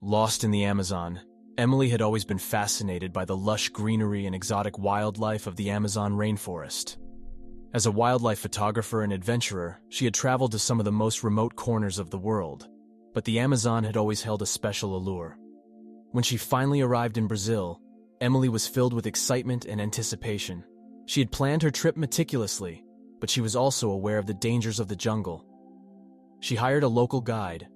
Lost in the Amazon, Emily had always been fascinated by the lush greenery and exotic wildlife of the Amazon rainforest. As a wildlife photographer and adventurer, she had traveled to some of the most remote corners of the world, but the Amazon had always held a special allure. When she finally arrived in Brazil, Emily was filled with excitement and anticipation. She had planned her trip meticulously, but she was also aware of the dangers of the jungle. She hired a local guide,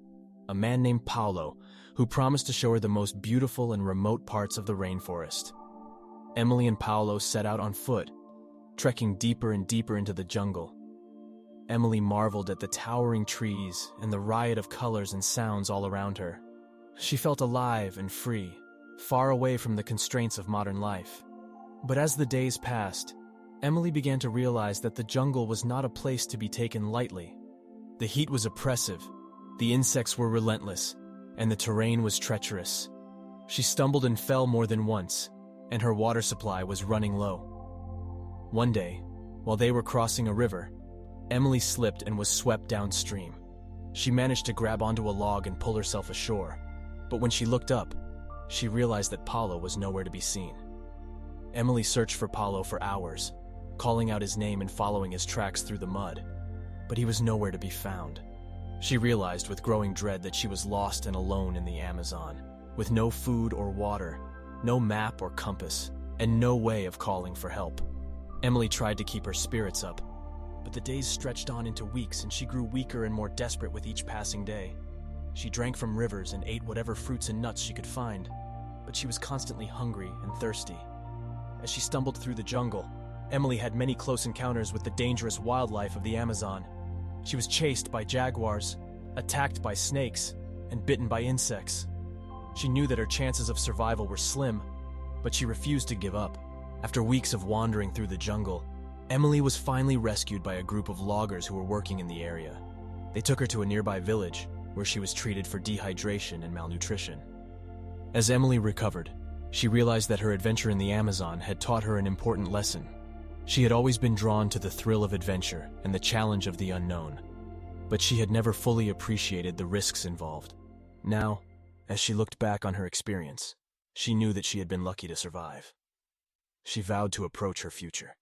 a man named Paulo, who promised to show her the most beautiful and remote parts of the rainforest. Emily and Paulo set out on foot, trekking deeper and deeper into the jungle. Emily marveled at the towering trees and the riot of colors and sounds all around her. She felt alive and free, far away from the constraints of modern life. But as the days passed, Emily began to realize that the jungle was not a place to be taken lightly. The heat was oppressive, the insects were relentless, and the terrain was treacherous. She stumbled and fell more than once, and her water supply was running low. One day, while they were crossing a river, Emily slipped and was swept downstream. She managed to grab onto a log and pull herself ashore, but when she looked up, she realized that Paulo was nowhere to be seen. Emily searched for Paulo for hours, calling out his name and following his tracks through the mud, but he was nowhere to be found. She realized with growing dread that she was lost and alone in the Amazon, with no food or water, no map or compass, and no way of calling for help. Emily tried to keep her spirits up, but the days stretched on into weeks and she grew weaker and more desperate with each passing day. She drank from rivers and ate whatever fruits and nuts she could find, but she was constantly hungry and thirsty. As she stumbled through the jungle, Emily had many close encounters with the dangerous wildlife of the Amazon. She was chased by jaguars, attacked by snakes, and bitten by insects. She knew that her chances of survival were slim, but she refused to give up. After weeks of wandering through the jungle, Emily was finally rescued by a group of loggers who were working in the area. They took her to a nearby village, where she was treated for dehydration and malnutrition. As Emily recovered, she realized that her adventure in the Amazon had taught her an important lesson. She had always been drawn to the thrill of adventure and the challenge of the unknown, but she had never fully appreciated the risks involved. Now, as she looked back on her experience, she knew that she had been lucky to survive. She vowed to approach her future